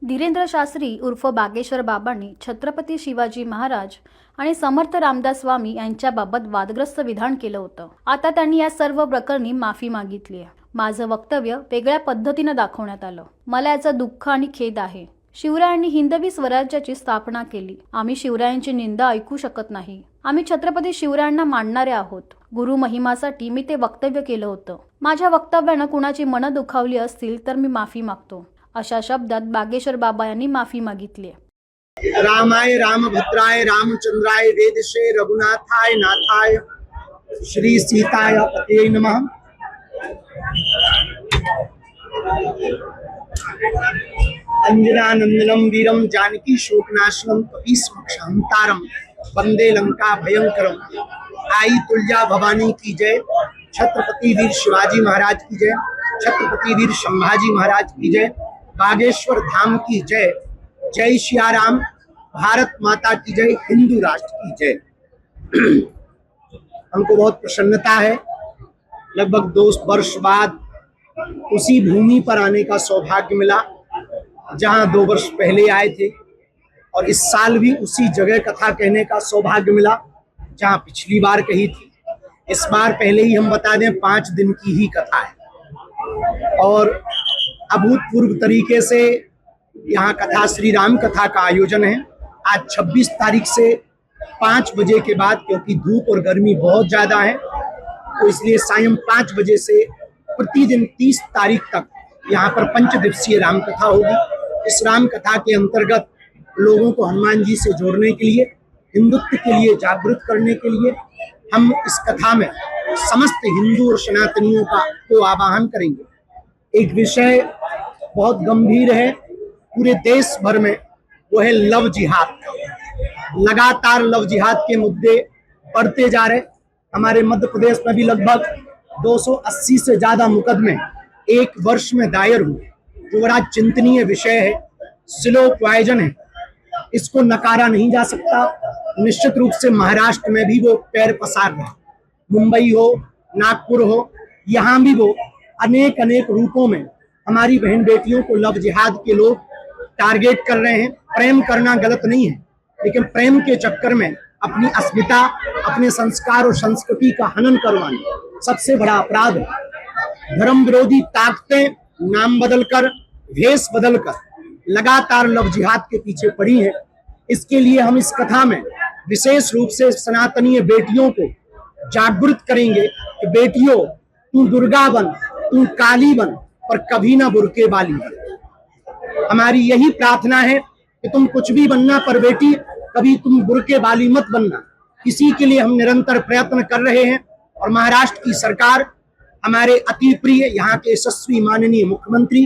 धीरेंद्र शास्त्री उर्फ बागेश्वर बाबांनी छत्रपती शिवाजी महाराज आणि समर्थ रामदास स्वामी यांच्याबाबत वादग्रस्त विधान केलं होतं. आता त्यांनी या सर्व प्रकरणी माफी मागितली आहे. माझं वक्तव्य वेगळ्या पद्धतीनं दाखवण्यात आलं. मला याचं दुःख आणि खेद आहे. शिवरायांनी हिंदवी स्वराज्याची स्थापना केली. आम्ही शिवरायांची निंदा ऐकू शकत नाही. आम्ही छत्रपती शिवरायांना मानणारे आहोत. गुरु महिमासाठी मी ते वक्तव्य केलं होतं. माझ्या वक्तव्यानं कुणाची मनं दुखावली असतील तर मी माफी मागतो. अशा शब्दात बागेश्वर बाबा यांनी माफी मागितली आहे. रामाय रामभद्राय रामचंद्राय वेदसे रघुनाथाय नाथाय श्री सीताय पते नमः। अंजनानंदनम वीरम जानकी शोकनाशनम कपीसमक्षहंतारम वंदे लंका भयंकरम। आई तुलजा भवानी की जय। छत्रपति वीर शिवाजी महाराज की जय। छत्रपति वीर संभाजी महाराज की जय। बागेश्वर धाम की जय। जय श्री राम। भारत माता की जय। हिंदू राष्ट्र की जय। हमको बहुत प्रसन्नता है, लगभग 2 वर्ष बाद उसी भूमि पर आने का सौभाग्य मिला जहां 2 वर्ष पहले आए थे, और इस साल भी उसी जगह कथा कहने का सौभाग्य मिला जहां पिछली बार कही थी। इस बार पहले ही हम बता दें 5 दिन की ही कथा है और अभूतपूर्व तरीके से यहाँ कथा श्री राम कथा का आयोजन है। आज 26 तारीख से 5 बजे के बाद, क्योंकि धूप और गर्मी बहुत ज़्यादा है, तो इसलिए सायं 5 बजे से प्रतिदिन 30 तारीख तक यहाँ पर 5 दिवसीय राम कथा होगी। इस राम कथा के अंतर्गत लोगों को हनुमान जी से जोड़ने के लिए, हिंदुत्व के लिए जागृत करने के लिए हम इस कथा में समस्त हिंदू और सनातनियों को आवाहन करेंगे। एक विषय बहुत गंभीर है पूरे देश भर में, वो है लव जिहाद। लगातार लव जिहाद के मुद्दे बढ़ते जा रहे। हमारे मध्य प्रदेश में भी लगभग 280 से ज्यादा मुकदमे 1 वर्ष में दायर हुए, जो बड़ा चिंतनीय विषय है, स्लो पॉइजन है, इसको नकारा नहीं जा सकता। निश्चित रूप से महाराष्ट्र में भी वो पैर पसार रहा, मुंबई हो, नागपुर हो, यहाँ भी वो अनेक रूपों में हमारी बहन बेटियों को लव जिहाद के लोग टारगेट कर रहे हैं। प्रेम करना गलत नहीं है, लेकिन प्रेम के चक्कर में अपनी अस्मिता, अपने संस्कार और संस्कृति का हनन करवाना सबसे बड़ा अपराध है। धर्म विरोधी ताकतें नाम बदलकर, भेष बदलकर लगातार लव जिहाद के पीछे पड़ी हैं। इसके लिए हम इस कथा में विशेष रूप से सनातनीय बेटियों को जागृत करेंगे कि बेटियों, तू दुर्गा बन, तू काली बन, पर कभी ना बुरके वाली बन। हमारी यही प्रार्थना है कि तुम कुछ भी बनना, पर बेटी कभी तुम बुरके वाली मत बनना। इसी के लिए हम निरंतर प्रयत्न कर रहे हैं और महाराष्ट्र की सरकार, हमारे अति प्रिय यहाँ के यशस्वी माननीय मुख्यमंत्री,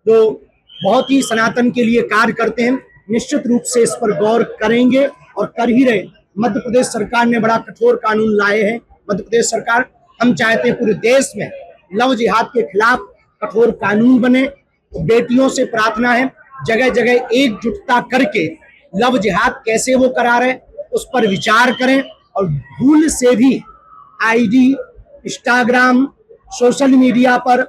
जो बहुत ही सनातन के लिए कार्य करते हैं, निश्चित रूप से इस पर गौर करेंगे और कर ही रहे। मध्य प्रदेश सरकार ने बड़ा कठोर कानून लाए हैं। मध्य प्रदेश सरकार, हम चाहते हैं पूरे देश में लव जिहाद के खिलाफ कठोर कानून बने। तो बेटियों से प्रार्थना है, जगह जगह एकजुटता करके लव जिहाद कैसे वो करा रहे उस पर विचार करें, और भूल से भी आईडी, इंस्टाग्राम, सोशल मीडिया पर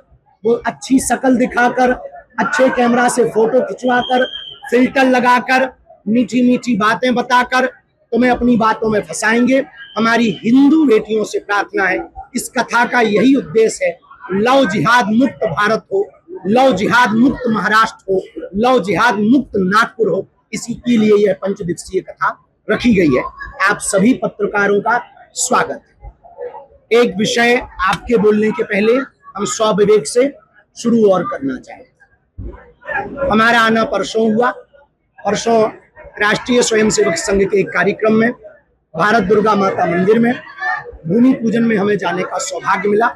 वो अच्छी शक्ल दिखाकर, अच्छे कैमरा से फोटो खिंचवाकर, फिल्टर लगाकर, मीठी मीठी बातें बताकर तुम्हें अपनी बातों में फंसाएंगे। हमारी हिंदू बेटियों से प्रार्थना है, इस कथा का यही उद्देश्य है, लव जिहाद मुक्त भारत हो, लव जिहाद मुक्त महाराष्ट्र हो, लव जिहाद मुक्त नागपुर हो। इसी के लिए यह 5 दिवसीय कथा रखी गई है। आप सभी पत्रकारों का स्वागत है। एक विषय आपके बोलने के पहले हम स्वविवेक से शुरू और करना चाहेंगे। हमारा आना परसों हुआ। परसों राष्ट्रीय स्वयंसेवक संघ के एक कार्यक्रम में भारत दुर्गा माता मंदिर में भूमि पूजन में हमें जाने का सौभाग्य मिला।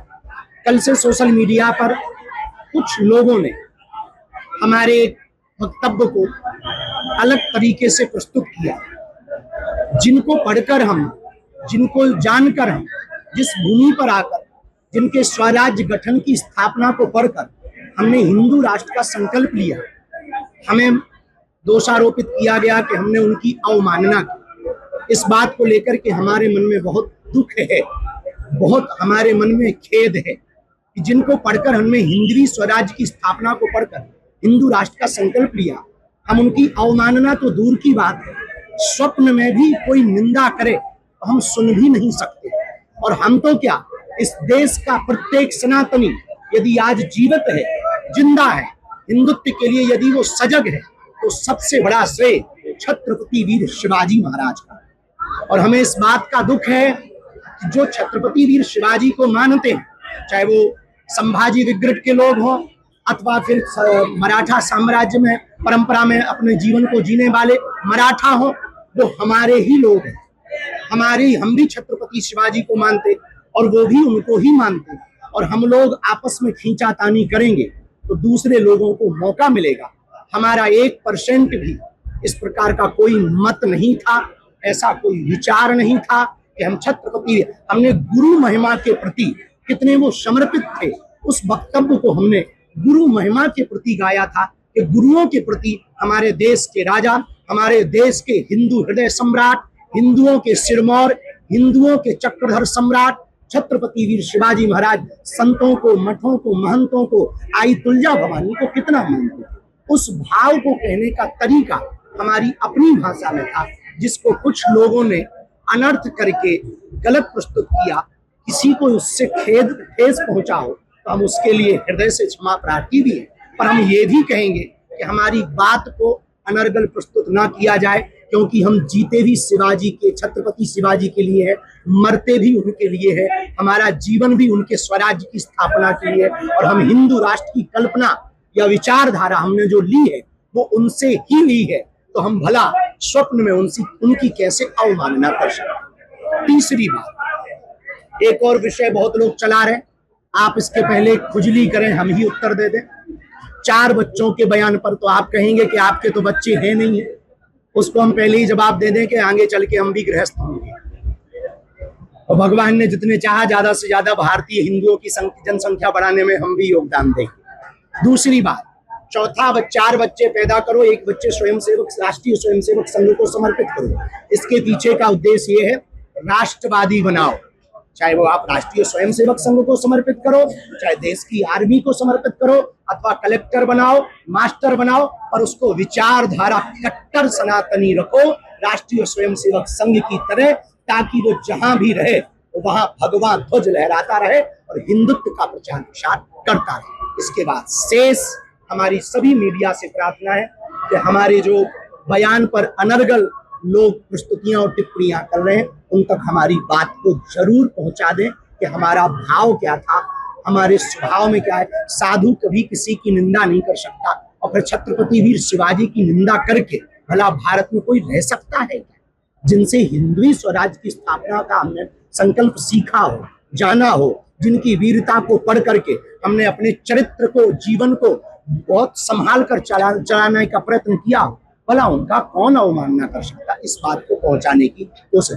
कल से सोशल मीडिया पर कुछ लोगों ने हमारे वक्तव्य को अलग तरीके से प्रस्तुत किया, जिनको पढ़कर हम, जिनको जानकर हम, जिस भूमि पर आकर, जिनके स्वराज्य गठन की स्थापना को पढ़कर हमने हिंदू राष्ट्र का संकल्प लिया, हमें दोषारोपित किया गया कि हमने उनकी अवमानना की। इस बात को लेकर के हमारे मन में बहुत दुख है, बहुत हमारे मन में खेद है कि जिनको पढ़कर हमने हिंदवी स्वराज्य की स्थापना को पढ़कर हिंदू राष्ट्र का संकल्प लिया, हम उनकी अवमानना तो दूर की बात है, स्वप्न में भी कोई निंदा करे तो हम सुन भी नहीं सकते। और हम तो क्या, इस देश का प्रत्येक सनातनी यदि आज जीवित है, जिंदा है, हिंदुत्व के लिए यदि वो सजग है, तो सबसे बड़ा श्रेय छत्रपति वीर शिवाजी महाराज का। और हमें इस बात का दुख है कि जो छत्रपति वीर शिवाजी को मानते हैं, चाहे वो संभाजी विग्रह के लोग हों अथवा फिर मराठा साम्राज्य में परंपरा में अपने जीवन को जीने वाले मराठा हों, वो हमारे ही लोग हैं। हम भी छत्रपति शिवाजी को मानते और वो भी उनको ही मानते। और हम लोग आपस में खींचातानी करेंगे तो दूसरे लोगों को मौका मिलेगा। हमारा 1% भी इस प्रकार का कोई मत नहीं था, ऐसा कोई विचार नहीं था कि हम छत्रपति, हमने गुरु महिमा के प्रति कितने वो समर्पित थे, उस वक्तव्य को हमने गुरु महिमा के प्रति गाया था कि गुरुओं के प्रति हमारे देश के राजा, हमारे देश के हिंदू हृदय सम्राट, हिंदुओं के सिरमौर, हिंदुओं के चक्रधर सम्राट छत्रपति वीर शिवाजी महाराज संतों को, मठों को, महंतों को, आई तुलजा भवानी को कितना मानते थे। उस भाव को कहने का तरीका हमारी अपनी भाषा में था, जिसको कुछ लोगों ने अनर्थ करके गलत प्रस्तुत किया। किसी को उससे ठेस पहुंचा हो तो हम उसके लिए हृदय से क्षमा प्रार्थी भी है, पर हम ये भी कहेंगे कि हमारी बात को अनर्गल प्रस्तुत ना किया जाए, क्योंकि हम जीते भी शिवाजी के, छत्रपति शिवाजी के लिए है, मरते भी उनके लिए है, हमारा जीवन भी उनके स्वराज्य की स्थापना के लिए। और हम हिंदू राष्ट्र की कल्पना या विचारधारा हमने जो ली है वो उनसे ही ली है, तो हम भला स्वप्न में उनकी कैसे अवमानना कर सकते। तीसरी बात, एक और विषय बहुत लोग चला रहे, आप इसके पहले खुजली करें, हम ही उत्तर दे दें। 4 बच्चों के बयान पर तो आप कहेंगे कि आपके तो बच्चे हैं नहीं है, उसको हम पहले ही जवाब दे दें कि आगे चल के हम भी गृहस्थ होंगे। और भगवान ने जितने चाहा ज्यादा से ज्यादा भारतीय हिंदुओं की जनसंख्या बढ़ाने में हम भी योगदान दें। दूसरी बात, 4 बच्चे पैदा करो, 1 बच्चे स्वयंसेवक, राष्ट्रीय स्वयंसेवक संघ को समर्पित करो। इसके पीछे का उद्देश्य ये है, राष्ट्रवादी बनाओ। चाहे वो आप राष्ट्रीय स्वयंसेवक संघ को समर्पित करो, चाहे देश की आर्मी को समर्पित करो, अथवा कलेक्टर बनाओ, मास्टर बनाओ, पर उसको विचारधारा कट्टर सनातनी रखो, राष्ट्रीय स्वयंसेवक संघ की तरह, ताकि वो जहां भी रहे वो वहां भगवा ध्वज लहराता रहे और हिंदुत्व का प्रचार प्रसार करता रहे। इसके बाद शेष हमारी सभी मीडिया से प्रार्थना है कि हमारे जो बयान पर अनर्गल लोग प्रस्तुतियां और टिप्पणियां कर रहे हैं, उन तक हमारी बात को जरूर पहुंचा दें कि हमारा भाव क्या था, हमारे स्वभाव में क्या है। साधु कभी किसी की निंदा नहीं कर सकता, और फिर छत्रपति वीर शिवाजी की निंदा करके भला भारत में कोई रह सकता है क्या? जिनसे हिंदुई स्वराज की स्थापना का हमने संकल्प सीखा हो, जाना हो, जिनकी वीरता को पढ़ करके हमने अपने चरित्र को, जीवन को बहुत संभाल कर चलाने का प्रयत्न किया हो, भला उनका कौन अवमानना कर सकता? इस बात को पहुंचाने की कोशिश